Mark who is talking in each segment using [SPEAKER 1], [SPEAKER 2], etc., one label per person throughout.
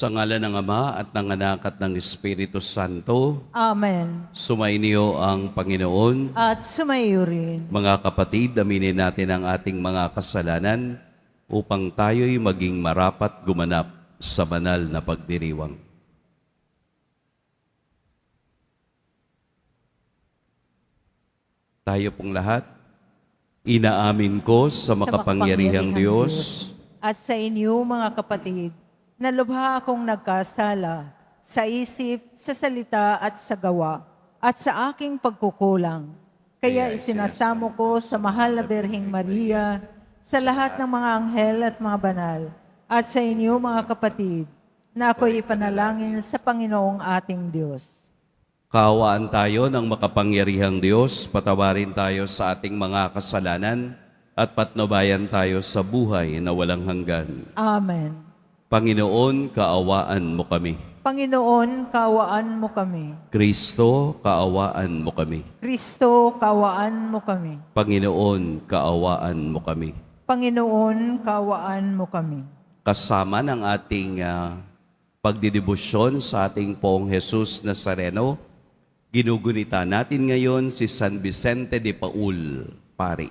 [SPEAKER 1] Sa ngalan ng Ama at ng Anak at ng Espiritu Santo,
[SPEAKER 2] Amen.
[SPEAKER 1] sumainyo ang Panginoon.
[SPEAKER 2] At sumayo rin.
[SPEAKER 1] Mga kapatid, aminin natin ang ating mga kasalanan upang tayo'y maging marapat gumanap sa banal na pagdiriwang. Tayo pong lahat, inaamin ko sa makapangyarihang Diyos
[SPEAKER 2] At sa inyo, mga kapatid, na lubha akong nagkasala sa isip, sa salita at sa gawa, at sa aking pagkukulang. Kaya isinasamo ko sa mahal na Birheng Maria, sa lahat ng mga anghel at mga banal, at sa inyo, mga kapatid, na ako'y ipanalangin sa Panginoong ating Diyos.
[SPEAKER 1] Kaawaan tayo ng makapangyarihang Diyos, patawarin tayo sa ating mga kasalanan, at patnubayan tayo sa buhay na walang hanggan.
[SPEAKER 2] Amen.
[SPEAKER 1] Panginoon, kaawaan mo kami.
[SPEAKER 2] Panginoon, kaawaan mo kami.
[SPEAKER 1] Kristo, kaawaan mo kami.
[SPEAKER 2] Kristo, kaawaan mo kami.
[SPEAKER 1] Panginoon, kaawaan mo kami.
[SPEAKER 2] Panginoon, kaawaan mo kami.
[SPEAKER 1] Kasama ng ating pagdidibusyon sa ating Poong Jesus Nazareno, ginugunita natin ngayon si San Vicente de Paul, Pari.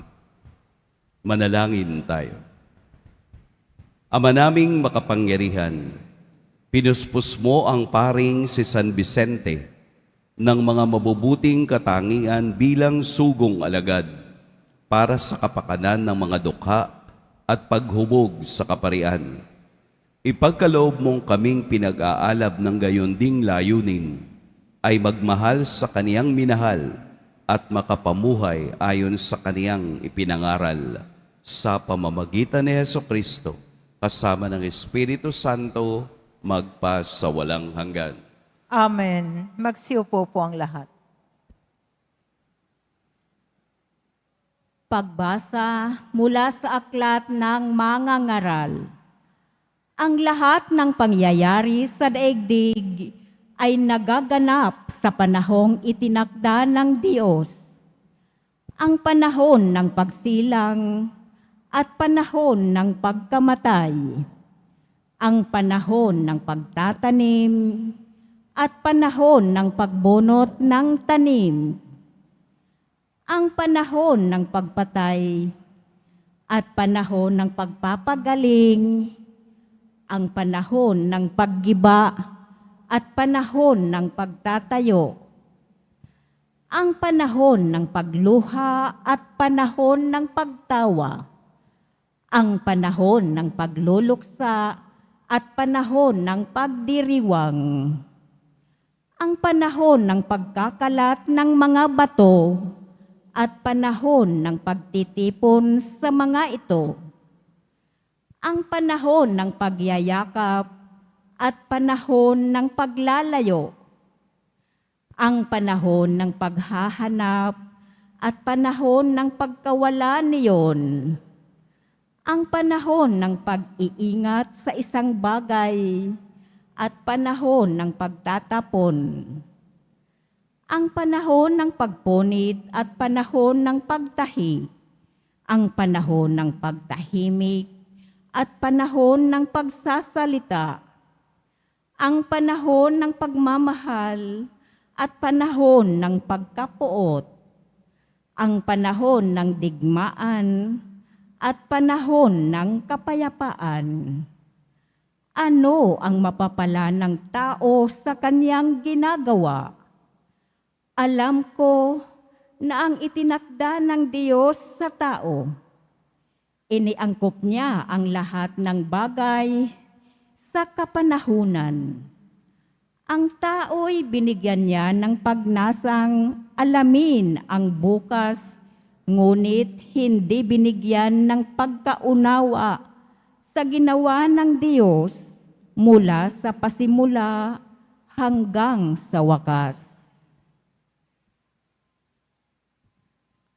[SPEAKER 1] Manalangin tayo. Ama naming makapangyarihan, pinuspos mo ang paring si San Vicente ng mga mabubuting katangian bilang sugong alagad para sa kapakanan ng mga dukha at paghubog sa kaparian. Ipagkaloob mong kaming pinag-aalab ng gayon ding layunin ay magmahal sa kaniyang minahal at makapamuhay ayon sa kaniyang ipinangaral sa pamamagitan ni Hesukristo kasama ng Espiritu Santo, magpa sa walang hanggan.
[SPEAKER 2] Amen. Magsiupo po ang lahat.
[SPEAKER 3] Pagbasa mula sa aklat ng mga ngaral. Ang lahat ng pangyayari sa daigdig ay nagaganap sa panahong itinakda ng Diyos. Ang panahon ng pagsilang at panahon ng pagkamatay, ang panahon ng pagtatanim at panahon ng pagbunot ng tanim, ang panahon ng pagpatay at panahon ng pagpapagaling, ang panahon ng paggiba at panahon ng pagtatayo, ang panahon ng pagluha at panahon ng pagtawa, ang panahon ng pagluluksa at panahon ng pagdiriwang, ang panahon ng pagkakalat ng mga bato at panahon ng pagtitipon sa mga ito, ang panahon ng pagyayakap at panahon ng paglalayo, ang panahon ng paghahanap at panahon ng pagkawala niyon, ang panahon ng pag-iingat sa isang bagay at panahon ng pagtatapon, ang panahon ng pagpunit at panahon ng pagtahi, ang panahon ng pagtahimik at panahon ng pagsasalita, ang panahon ng pagmamahal at panahon ng pagkapuot, ang panahon ng digmaan at panahon ng kapayapaan. Ano ang mapapala ng tao sa kanyang ginagawa? Alam ko na ang itinakda ng Diyos sa tao, iniangkop niya ang lahat ng bagay sa kapanahunan. Ang tao'y binigyan niya ng pagnasang alamin ang bukas, ngunit hindi binigyan ng pagkaunawa sa ginawa ng Diyos mula sa pasimula hanggang sa wakas.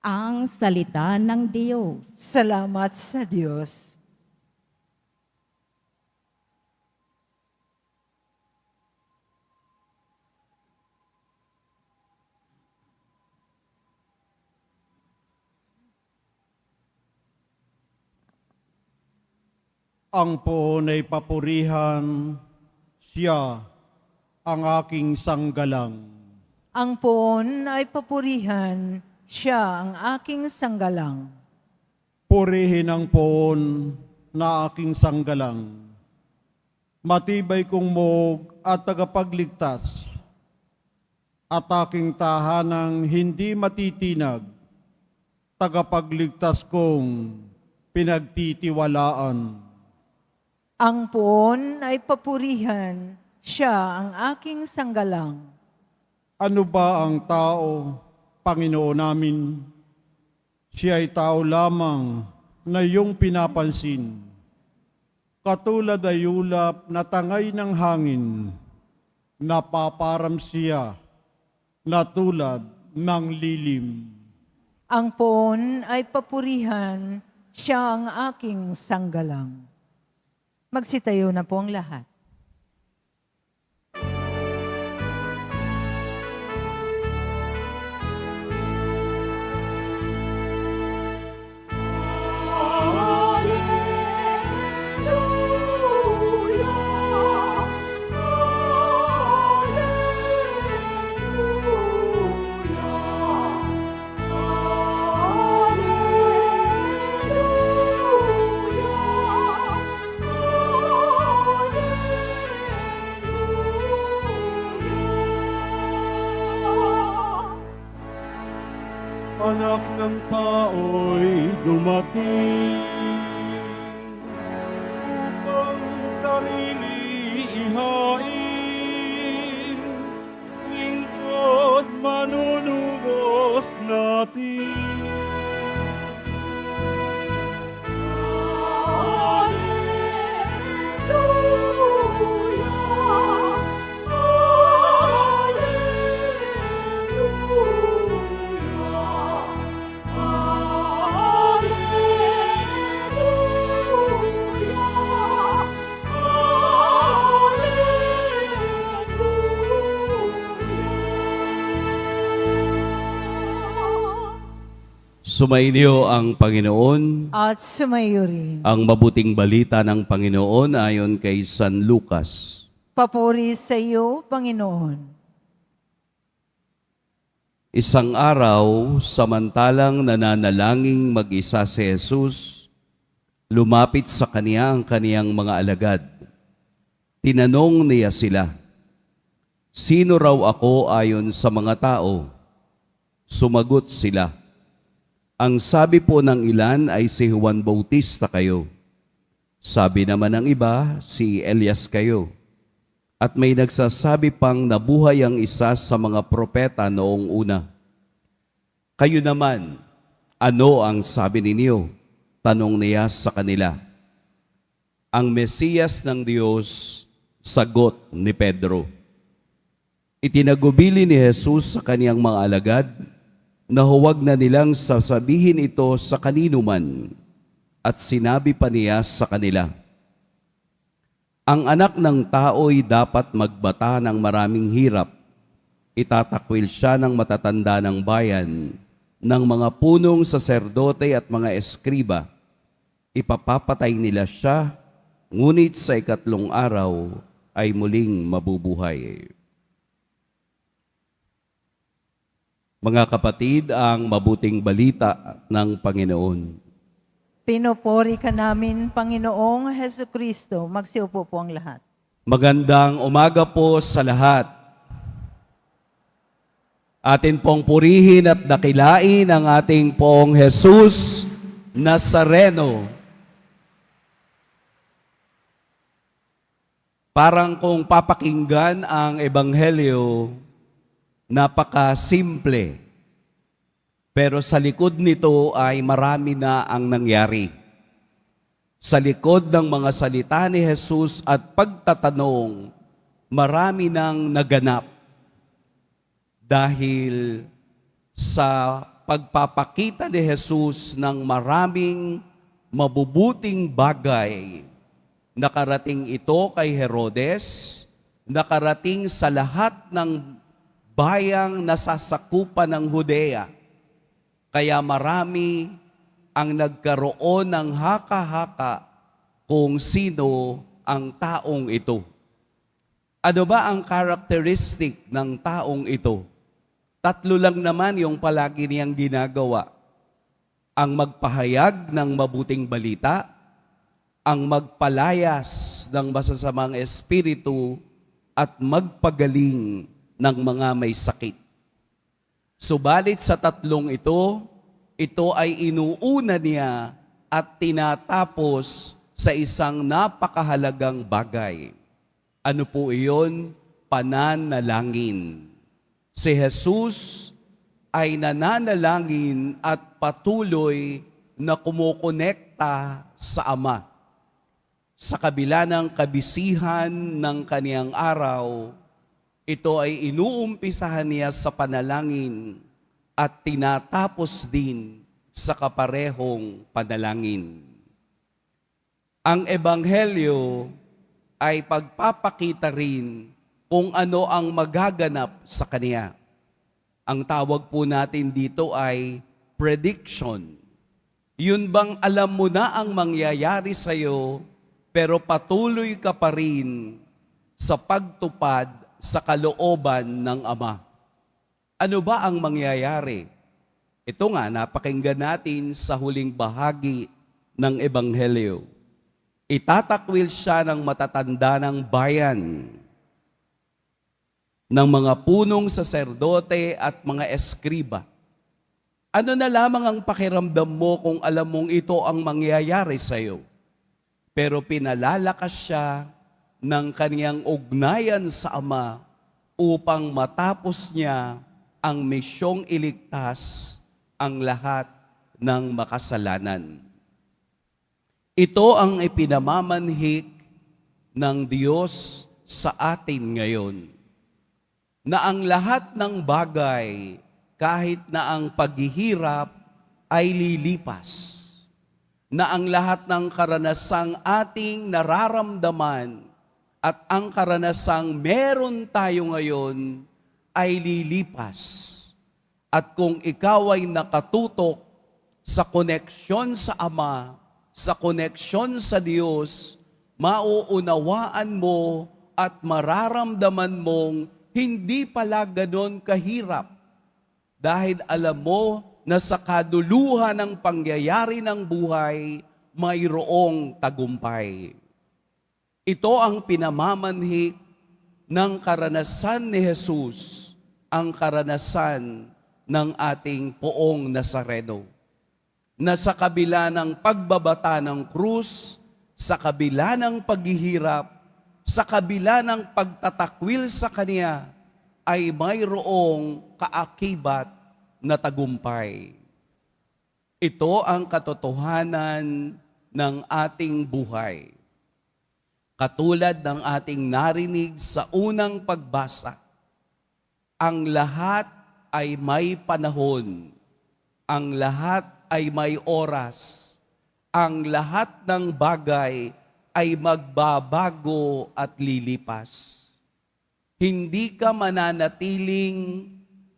[SPEAKER 3] Ang salita ng Diyos.
[SPEAKER 2] Salamat sa Diyos.
[SPEAKER 4] Ang poon ay papurihan Siya ang aking sanggalang.
[SPEAKER 2] Ang poon ay papurihan, siya ang aking sanggalang.
[SPEAKER 4] Purihin ang poon na aking sanggalang. Matibay kong mog at tagapagligtas, at aking tahanang hindi matitinag, tagapagligtas kong pinagtitiwalaan.
[SPEAKER 2] Ang poon ay papurihan, siya ang aking sanggalang.
[SPEAKER 4] Ano ba ang tao, Panginoon namin? Siya ay tao lamang na iyong pinapansin. Katulad ay ulap na tangay ng hangin, napaparam siya na tulad ng lilim.
[SPEAKER 2] Ang poon ay papurihan, siya ang aking sanggalang. Magsitayo na po ang lahat.
[SPEAKER 4] Anak ng tao'y dumating upang sarili ihain, lingkod manunubos natin.
[SPEAKER 1] Sumainyo ang Panginoon.
[SPEAKER 2] At sumayo rin.
[SPEAKER 1] Ang mabuting balita ng Panginoon ayon kay San Lucas.
[SPEAKER 2] Papuri sa iyo, Panginoon.
[SPEAKER 1] Isang araw, samantalang nananalangin mag-isa si Jesus, lumapit sa kaniya ang kaniyang mga alagad. Tinanong niya sila, "Sino raw ako ayon sa mga tao?" Sumagot sila, "Ang sabi po ng ilan ay si Juan Bautista kayo. Sabi naman ng iba, si Elias kayo. At may nagsasabi pang nabuhay ang isa sa mga propeta noong una. Kayo naman, ano ang sabi ninyo?" Tanong niya sa kanila. "Ang Mesiyas ng Diyos," sagot ni Pedro. Itinagubili ni Jesus sa kaniyang mga alagad na huwag na nilang sasabihin ito sa kanino man, at sinabi pa niya sa kanila, "Ang anak ng tao'y dapat magbata ng maraming hirap. Itatakwil siya ng matatanda ng bayan, ng mga punong saserdote at mga eskriba. Ipapapatay nila siya, ngunit sa ikatlong araw ay muling mabubuhay." Mga kapatid, ang mabuting balita ng Panginoon.
[SPEAKER 2] Pinupuri ka namin, Panginoong Hesus Kristo. Magsiupo po ang lahat.
[SPEAKER 1] Magandang umaga po sa lahat. Atin pong purihin at dakilain ang ating pong Jesus Nazareno. Parang kung papakinggan ang Ebanghelyo, napaka-simple. Pero sa likod nito ay marami na ang nangyari. Sa likod ng mga salita ni Jesus at pagtatanong, marami nang naganap. Dahil sa pagpapakita ni Jesus ng maraming mabubuting bagay, nakarating ito kay Herodes, nakarating sa lahat ng bayang nasasakupan ng Judea. Kaya marami ang nagkaroon ng haka-haka kung sino ang taong ito. Ano ba ang characteristic ng taong ito? Tatlo lang naman yung palagi niyang ginagawa. Ang magpahayag ng mabuting balita, ang magpalayas ng masasamang espiritu, at magpagaling ng mga may sakit. Subalit sa tatlong ito ay inuuna niya at tinatapos sa isang napakahalagang bagay. Ano po iyon? Pananalangin. Si Jesus ay nananalangin at patuloy na kumukonekta sa Ama. Sa kabila ng kabisihan ng kaniyang araw, ito ay inuumpisahan niya sa panalangin at tinatapos din sa kaparehong panalangin. Ang Ebanghelyo ay pagpapakita rin kung ano ang magaganap sa kaniya. Ang tawag po natin dito ay prediction. Yun bang alam mo na ang mangyayari sa'yo, pero patuloy ka pa rin sa pagtupad sa kalooban ng Ama? Ano ba ang mangyayari? Ito nga, napakinggan natin sa huling bahagi ng Ebanghelyo. Itatakwil siya ng matatanda ng bayan, ng mga punong saserdote at mga eskriba. Ano na lamang ang pakiramdam mo kung alam mong ito ang mangyayari sa iyo? Pero pinalalakas siya ng kaniyang ugnayan sa Ama upang matapos niya ang misyong iligtas ang lahat ng makasalanan. Ito ang ipinamamanhik ng Diyos sa atin ngayon, na ang lahat ng bagay, kahit na ang paghihirap ay lilipas, na ang lahat ng karanasang ating nararamdaman at ang karanasang meron tayo ngayon ay lilipas. At kung ikaw ay nakatutok sa koneksyon sa Ama, sa koneksyon sa Diyos, mauunawaan mo at mararamdaman mong hindi pala ganon kahirap. Dahil alam mo na sa kaduluhan ng pangyayari ng buhay, mayroong tagumpay. Ito ang pinamamanhik ng karanasan ni Jesus, ang karanasan ng ating Poong Nazareno, na sa kabila ng pagbabata ng krus, sa kabila ng paghihirap, sa kabila ng pagtatakwil sa Kanya, ay mayroong kaakibat na tagumpay. Ito ang katotohanan ng ating buhay. Katulad ng ating narinig sa unang pagbasa, ang lahat ay may panahon, ang lahat ay may oras, ang lahat ng bagay ay magbabago at lilipas. Hindi ka mananatiling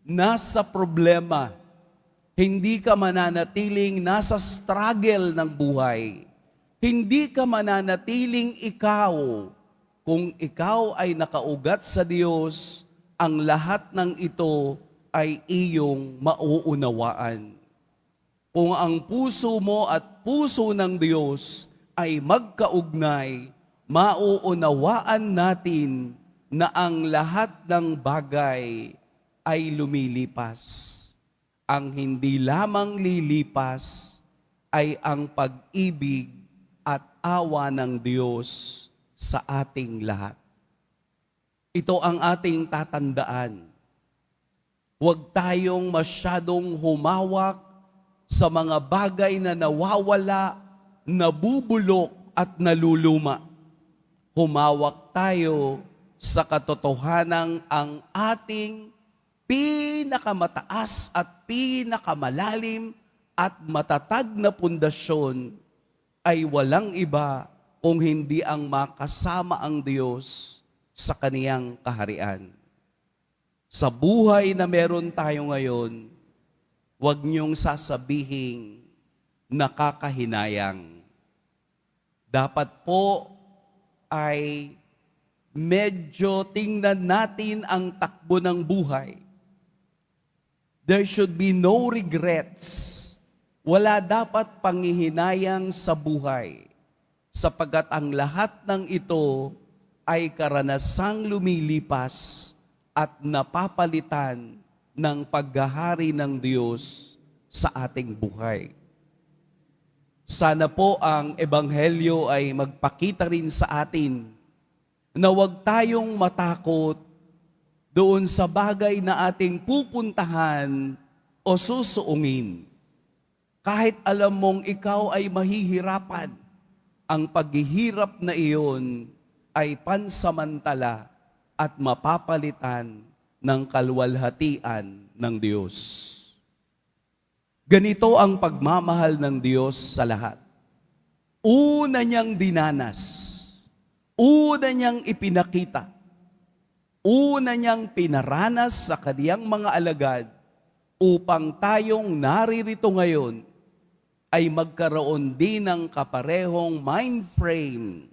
[SPEAKER 1] nasa problema, hindi ka mananatiling nasa struggle ng buhay, hindi ka mananatiling ikaw. Kung ikaw ay nakaugat sa Diyos, ang lahat ng ito ay iyong mauunawaan. Kung ang puso mo at puso ng Diyos ay magkaugnay, mauunawaan natin na ang lahat ng bagay ay lumilipas. Ang hindi lamang lilipas ay ang pag-ibig at awa ng Diyos sa ating lahat. Ito ang ating tatandaan. Huwag tayong masyadong humawak sa mga bagay na nawawala, nabubulok at naluluma. Humawak tayo sa katotohanang ang ating pinakamataas at pinakamalalim at matatag na pundasyon ay walang iba kung hindi ang makasama ang Diyos sa kaniyang kaharian. Sa buhay na meron tayo ngayon, huwag niyong sasabihing nakakahinayang. Dapat po ay medyo tingnan natin ang takbo ng buhay. There should be no regrets. Wala dapat panghihinayang sa buhay, sapagkat ang lahat ng ito ay karanasang lumilipas at napapalitan ng paghahari ng Diyos sa ating buhay. Sana po ang Ebanghelyo ay magpakita rin sa atin na huwag tayong matakot doon sa bagay na ating pupuntahan o susuungin. Kahit alam mong ikaw ay mahihirapan, ang paghihirap na iyon ay pansamantala at mapapalitan ng kaluwalhatian ng Diyos. Ganito ang pagmamahal ng Diyos sa lahat. Una niyang dinanas, una niyang ipinakita, una niyang pinaranas sa kaniyang mga alagad upang tayong naririto ngayon ay magkaroon din ng kaparehong mind frame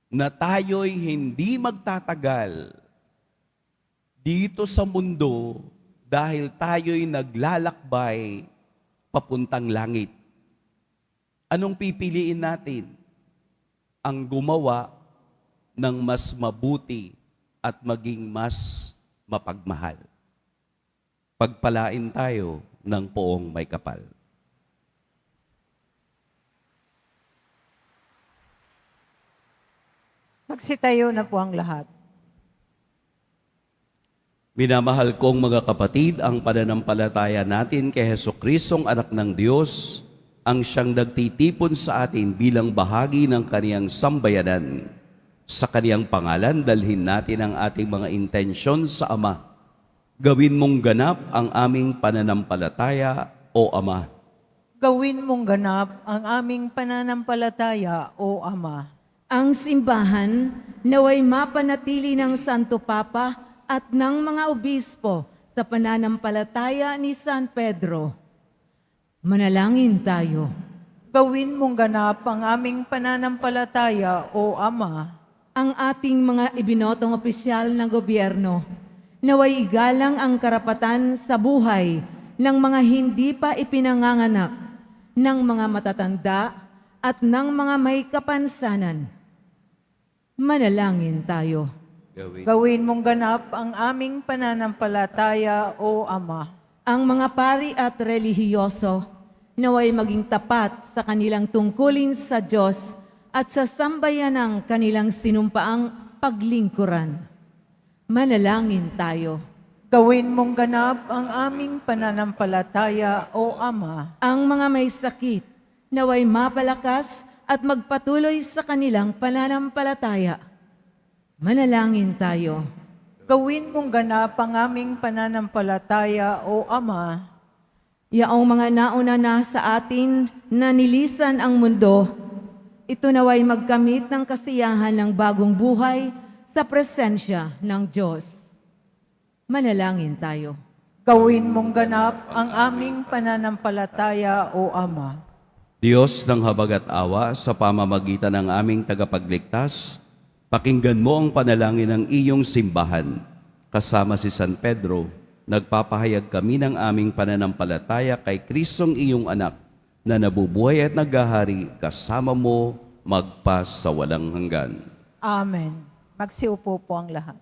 [SPEAKER 1] na tayo'y hindi magtatagal dito sa mundo dahil tayo'y naglalakbay papuntang langit. Anong pipiliin natin? Ang gumawa ng mas mabuti at maging mas mapagmahal. Pagpalain tayo ng poong may kapal.
[SPEAKER 2] Magsitayo na po ang lahat.
[SPEAKER 1] Minamahal kong mga kapatid, ang pananampalataya natin kay Jesucristong anak ng Diyos, ang siyang nagtitipon sa atin bilang bahagi ng kaniyang sambayanan. Sa kaniyang pangalan, dalhin natin ang ating mga intensyon sa Ama. Gawin mong ganap ang aming pananampalataya, O Ama.
[SPEAKER 2] Gawin mong ganap ang aming pananampalataya, O Ama.
[SPEAKER 5] Ang simbahan naway mapanatili ng Santo Papa at ng mga obispo sa pananampalataya ni San Pedro. Manalangin tayo.
[SPEAKER 2] Gawin mong ganap ang aming pananampalataya, O Ama.
[SPEAKER 5] Ang ating mga ibinotong opisyal ng gobyerno, naway igalang ang karapatan sa buhay ng mga hindi pa ipinanganganak, ng mga matatanda at ng mga may kapansanan. Manalangin tayo.
[SPEAKER 2] Gawin mong ganap ang aming pananampalataya, O Ama.
[SPEAKER 5] Ang mga pari at relihiyoso naway maging tapat sa kanilang tungkulin sa Diyos at sa sambayanang kanilang sinumpaang paglingkuran. Manalangin tayo.
[SPEAKER 2] Gawin mong ganap ang aming pananampalataya, O Ama.
[SPEAKER 5] Ang mga may sakit naway mapalakas at magpatuloy sa kanilang pananampalataya. Manalangin tayo.
[SPEAKER 2] Gawin mong ganap ang aming pananampalataya, O Ama.
[SPEAKER 5] Yaong mga nauna na sa atin na nilisan ang mundo, ito naway magkamit ng kasiyahan ng bagong buhay sa presensya ng Diyos. Manalangin tayo.
[SPEAKER 2] Gawin mong ganap ang aming pananampalataya, O Ama.
[SPEAKER 1] Diyos ng habag at awa, sa pamamagitan ng aming tagapagligtas, pakinggan mo ang panalangin ng iyong simbahan. Kasama si San Pedro, nagpapahayag kami ng aming pananampalataya kay Kristong iyong anak, na nabubuhay at naghahari kasama mo magpas sa walang hanggan.
[SPEAKER 2] Amen. Magsiupo po ang lahat.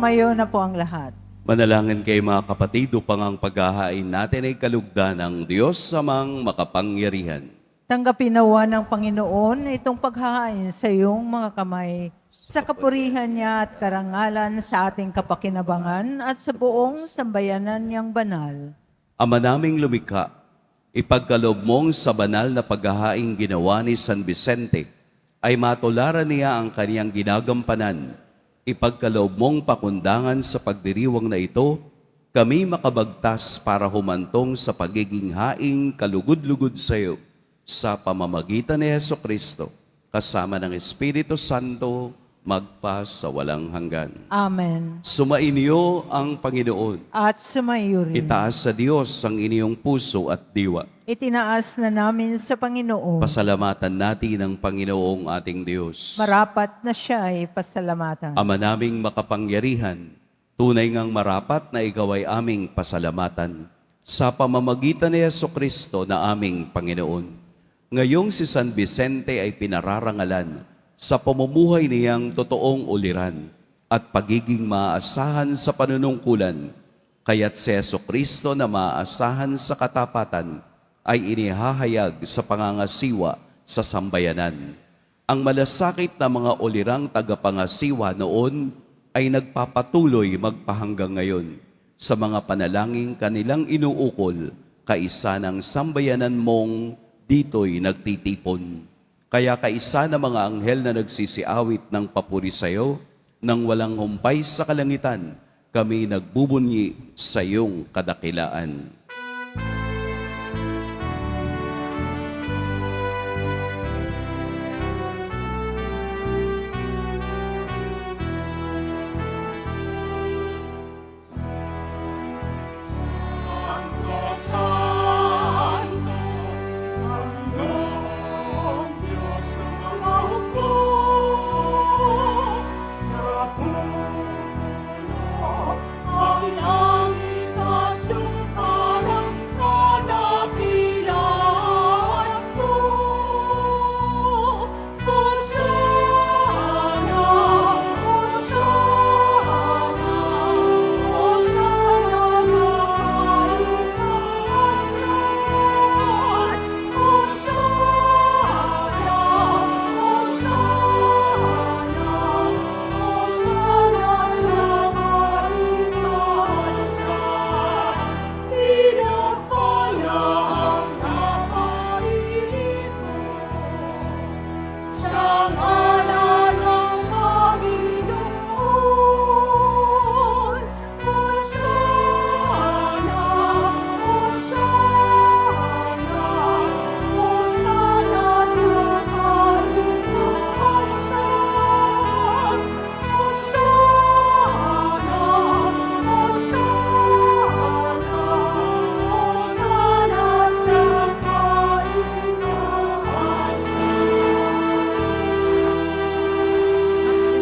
[SPEAKER 2] Tumayo na po ang lahat.
[SPEAKER 1] Manalangin kayo mga kapatid upang ang paghahain natin ay kalugdan ng Diyos samang makapangyarihan.
[SPEAKER 2] Tanggapin nawa ng Panginoon itong paghahain sa iyong mga kamay, sa kapurihan niya at karangalan sa ating kapakinabangan at sa buong sambayanan niyang banal.
[SPEAKER 1] Ama naming lumikha, ipagkaloob mong sa banal na paghahain ginawa ni San Vicente, ay matularan niya ang kaniyang ginagampanan. Ipagkaloob mong pakundangan sa pagdiriwang na ito, kami makabagtas para humantong sa pagiging haing kalugod-lugod sa iyo sa pamamagitan ni Hesukristo, kasama ng Espiritu Santo, magpa sa walang hanggan.
[SPEAKER 2] Amen.
[SPEAKER 1] Sumainyo ang Panginoon.
[SPEAKER 2] At sumayo rin.
[SPEAKER 1] Itaas sa Diyos ang inyong puso at diwa.
[SPEAKER 2] Itinaas na namin sa Panginoon.
[SPEAKER 1] Pasalamatan natin ang Panginoong ating Diyos.
[SPEAKER 2] Marapat na siya ay pasalamatan.
[SPEAKER 1] Ama naming makapangyarihan, tunay ngang marapat na ikaw ay aming pasalamatan sa pamamagitan ni Hesukristo na aming Panginoon. Ngayong si San Vicente ay pinararangalan sa pamumuhay niyang totoong uliran at pagiging maaasahan sa panunungkulan, kaya't si Hesukristo na maaasahan sa katapatan ay inihahayag sa pangangasiwa sa sambayanan. Ang malasakit na mga ulirang tagapangasiwa noon ay nagpapatuloy magpahanggang ngayon sa mga panalangin kanilang inuukol, kaisa ng sambayanan mong dito'y nagtitipon. Kaya kaisa ng mga anghel na nagsisiawit ng papuri sa iyo, nang walang humpay sa kalangitan, kami nagbubunyi sa iyong kadakilaan.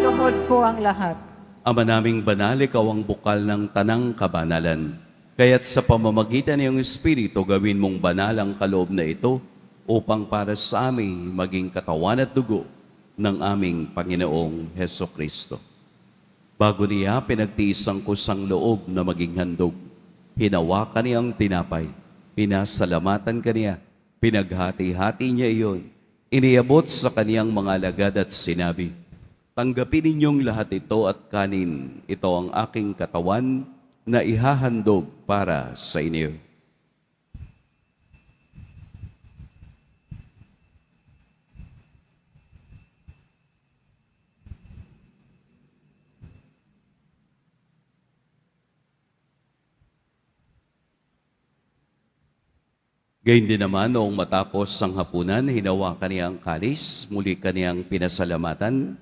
[SPEAKER 2] Sinuhod po ang lahat.
[SPEAKER 1] Ama naming banal, ikaw ang bukal ng tanang kabanalan. Kaya't sa pamamagitan ng iyong Espiritu, gawin mong banal ang kaloob na ito upang para sa amin maging katawan at dugo ng aming Panginoong Hesukristo. Bago niya pinagtiis ang kusang loob na maging handog, hinawakan niya ang tinapay, pinasalamatan kaniya, pinaghati-hati niya iyon, iniabot sa kaniyang mga alagad at sinabi, "Tanggapin ninyong lahat ito at kanin, ito ang aking katawan na ihahandog para sa inyo." Gayun din naman, noong matapos ang hapunan, hinawakan niya ang kalis, muli kaniyang pinasalamatan,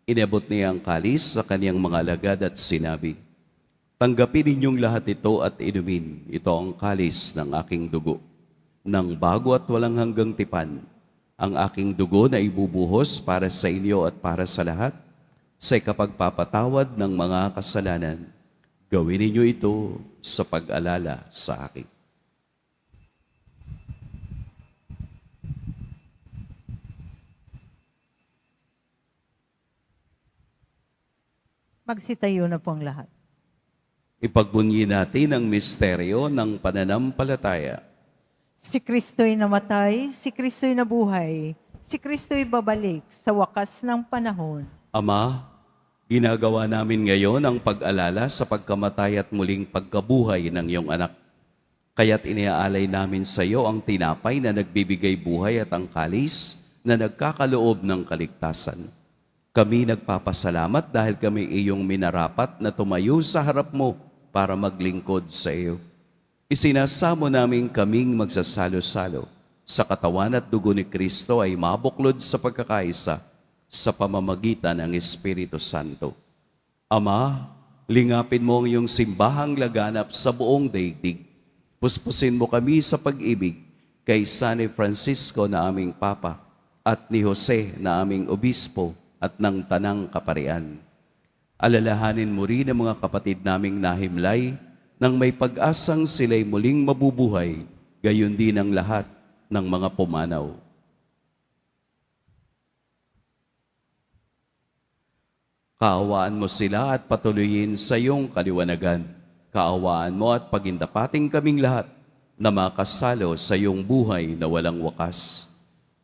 [SPEAKER 1] inabot niya ang kalis sa kaniyang mga alagad at sinabi, "Tanggapin ninyong lahat ito at inumin, ito ang kalis ng aking dugo, ng bago at walang hanggang tipan, ang aking dugo na ibubuhos para sa inyo at para sa lahat, sa ikapagpapatawad ng mga kasalanan. Gawin ninyo ito sa pag-alala sa akin."
[SPEAKER 2] Magsitayo na po ang lahat.
[SPEAKER 1] Ipagbunyi natin ang misteryo ng pananampalataya.
[SPEAKER 2] Si Kristo'y namatay, si Kristo'y nabuhay, si Kristo'y babalik sa wakas ng panahon.
[SPEAKER 1] Ama, ginagawa namin ngayon ang pag-alala sa pagkamatay at muling pagkabuhay ng iyong anak. Kaya't iniaalay namin sa iyo ang tinapay na nagbibigay buhay at ang kalis na nagkakaloob ng kaligtasan. Kami nagpapasalamat dahil kami iyong minarapat na tumayo sa harap mo para maglingkod sa iyo. Isinasamo namin kaming magsasalo-salo sa katawan at dugo ni Kristo ay mabuklod sa pagkakaisa sa pamamagitan ng Espiritu Santo. Ama, lingapin mo ang iyong simbahang laganap sa buong daigdig. Puspusin mo kami sa pag-ibig kay San Francisco na aming Papa at ni Jose na aming Obispo at ng Tanang Kaparian. Alalahanin mo rin ang mga kapatid naming nahimlay nang may pag-asang sila'y muling mabubuhay, gayon din ang lahat ng mga pumanaw. Kaawaan mo sila at patuloyin sa iyong kaliwanagan. Kaawaan mo at pagindapating kaming lahat na makasalo sa iyong buhay na walang wakas.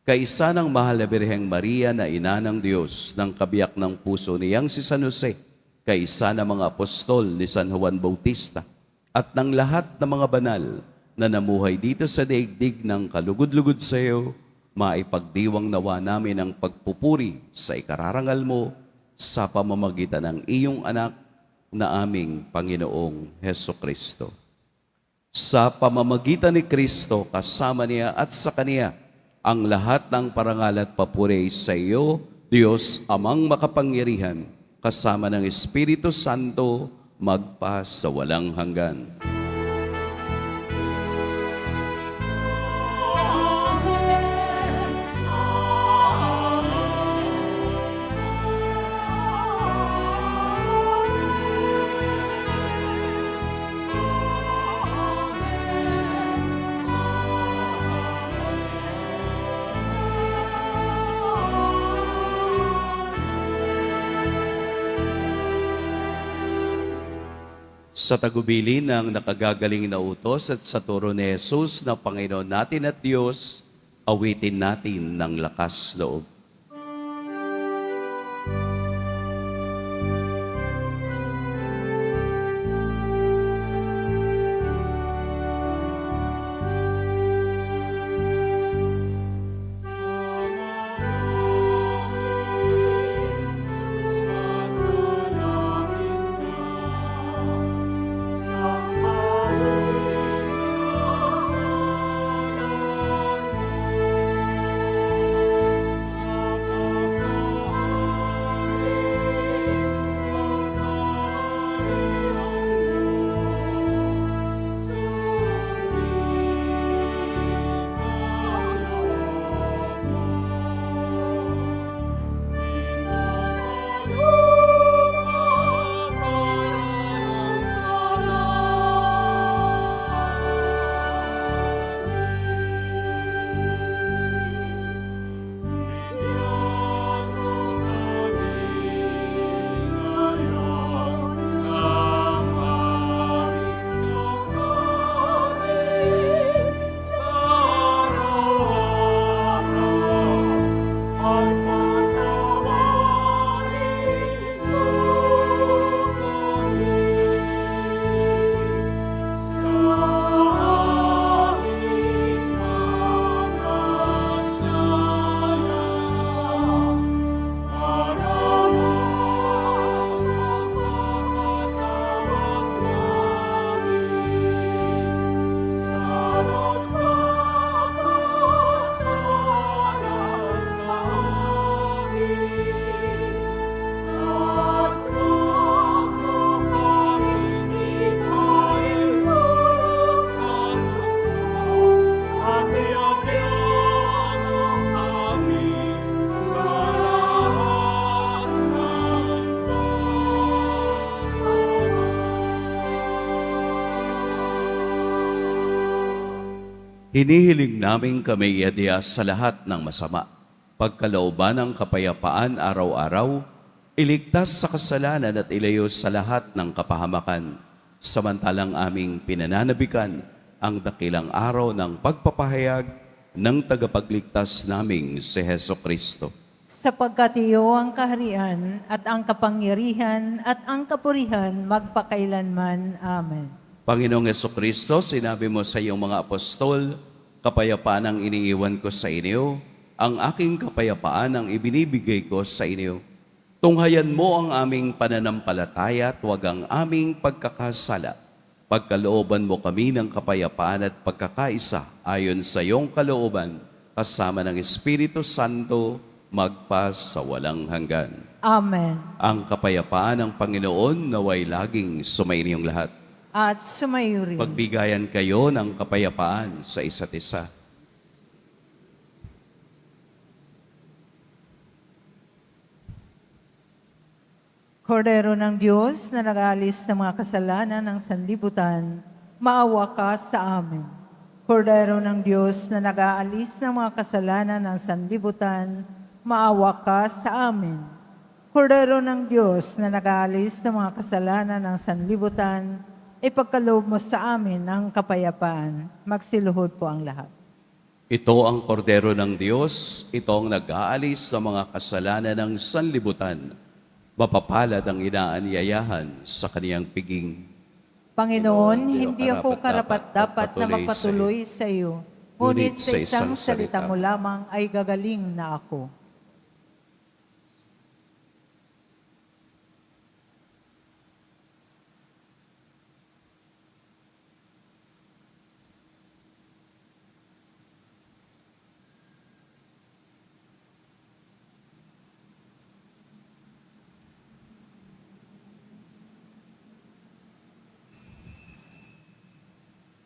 [SPEAKER 1] Kaisa ng mahal na Birheng Maria na ina ng Diyos, ng kabiyak ng puso niyang si San Jose, kaisa ng mga apostol ni San Juan Bautista, at ng lahat ng mga banal na namuhay dito sa daigdig ng kalugod-lugod sa iyo, maipagdiwang nawa namin ang pagpupuri sa ikararangal mo sa pamamagitan ng iyong anak na aming Panginoong Hesukristo. Sa pamamagitan ni Kristo, kasama niya at sa Kaniya, ang lahat ng parangal at papuri sa iyo, Diyos amang makapangyarihan, kasama ng Espiritu Santo, magpa sa walang hanggan. Sa tagubilin ng nakagagaling na utos at sa turo ni Jesus na Panginoon natin at Diyos, awitin natin ng lakas loob. Hinihiling namin kami iadya sa lahat ng masama, pagkalooban ng kapayapaan araw-araw, Iligtas sa kasalanan at ilayo sa lahat ng kapahamakan, samantalang aming pinananabikan ang dakilang araw ng pagpapahayag ng tagapagligtas naming si Heso Kristo.
[SPEAKER 2] Sapagkat iyo ang kaharian at ang kapangyarihan at ang kapurihan magpakailanman. Amen.
[SPEAKER 1] Panginoong Heso Kristo, sinabi mo sa iyong mga apostol, kapayapaan ang iniiwan ko sa inyo, ang aking kapayapaan ang ibinibigay ko sa inyo. Tunghayan mo ang aming pananampalataya at huwag ang aming pagkakasala. Pagkalooban mo kami ng kapayapaan at pagkakaisa ayon sa iyong kalooban, kasama ng Espiritu Santo, magpa sa walang hanggan.
[SPEAKER 2] Amen.
[SPEAKER 1] Ang kapayapaan ng Panginoon naway laging sumainyong lahat.
[SPEAKER 2] At sumayo rin.
[SPEAKER 1] Pagbigayan kayo ng kapayapaan sa isa't isa.
[SPEAKER 2] Kordero ng Diyos na nag-aalis ng mga kasalanan ng sanlibutan, maawa ka sa amin. Kordero ng Diyos na nag-aalis ng mga kasalanan ng sanlibutan, maawa ka sa amin. Kordero ng Diyos na nag-aalis ng mga kasalanan ng sanlibutan, ipagkaloob mo sa amin ang kapayapaan. Magsiluhod po ang lahat.
[SPEAKER 1] Ito ang kordero ng Diyos, ito ang nag-aalis sa mga kasalanan ng sanlibutan. Mapapalad ang inaanyayahan sa kaniyang piging.
[SPEAKER 2] Panginoon, hindi ako karapat-dapat na magpatuloy sa iyo, ngunit sa isang salita mo lamang ay gagaling na ako.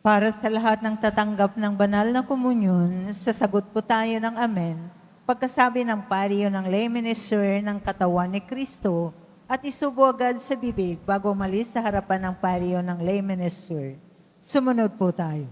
[SPEAKER 2] Para sa lahat ng tatanggap ng banal na komunyon, sasagot po tayo ng Amen. Pagkasabi ng pariyo ng lay minister ng katawan ni Kristo at isubo agad sa bibig bago umalis sa harapan ng pariyo ng lay minister. Sumunod po tayo.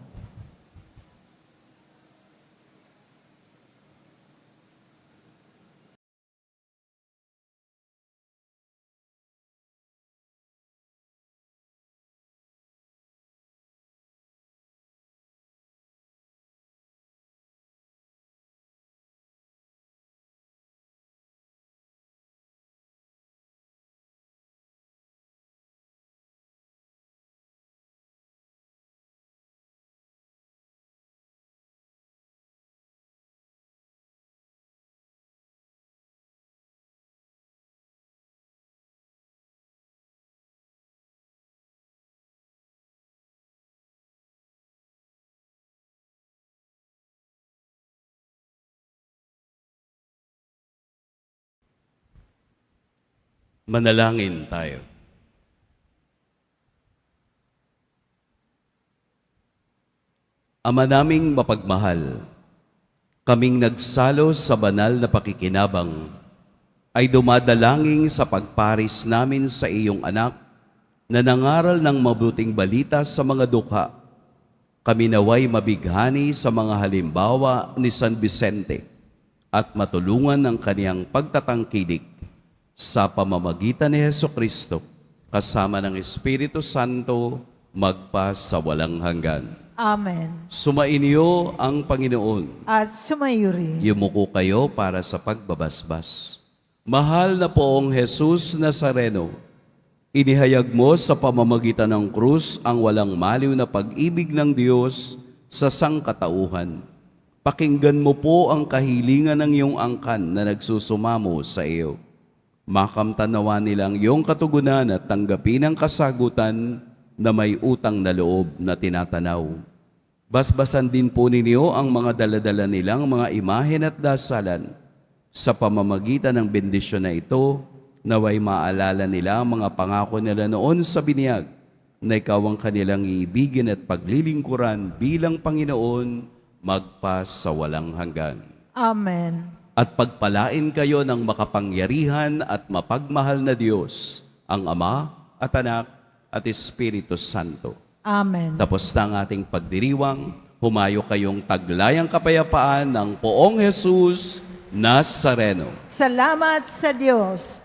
[SPEAKER 1] Manalangin tayo. Ama naming mapagmahal, kaming nagsalo sa banal na pakikinabang ay dumadalangin sa pagparis namin sa iyong anak na nangaral ng mabuting balita sa mga dukha. Kami naway mabighani sa mga halimbawa ni San Vicente at matulungan ng kaniyang pagtatangkilik sa pamamagitan ni Heso Kristo, kasama ng Espiritu Santo, magpa sa walang hanggan.
[SPEAKER 2] Amen.
[SPEAKER 1] Sumainyo ang Panginoon.
[SPEAKER 2] At sumayo rin.
[SPEAKER 1] Yumuko kayo para sa pagbabasbas. Mahal na poong Jesus Nazareno, inihayag mo sa pamamagitan ng krus ang walang maliw na pag-ibig ng Diyos sa sangkatauhan. Pakinggan mo po ang kahilingan ng iyong angkan na nagsusumamo sa iyo. Makamtanawa nilang iyong katugunan at tanggapin ang kasagutan na may utang na loob na tinatanaw. Basbasan din po ninyo ang mga daladala nilang mga imahen at dasalan. Sa pamamagitan ng bendisyon na ito, naway maalala nila ang mga pangako nila noon sa binyag na ikaw ang kanilang iibigin at paglilingkuran bilang Panginoon magpa sa walang hanggan.
[SPEAKER 2] Amen.
[SPEAKER 1] At pagpalain kayo ng makapangyarihan at mapagmahal na Diyos, ang Ama at Anak at Espiritu Santo.
[SPEAKER 2] Amen.
[SPEAKER 1] Tapos na ang ating pagdiriwang, humayo kayong taglayang kapayapaan ng poong Jesus Nazareno.
[SPEAKER 2] Salamat sa Diyos.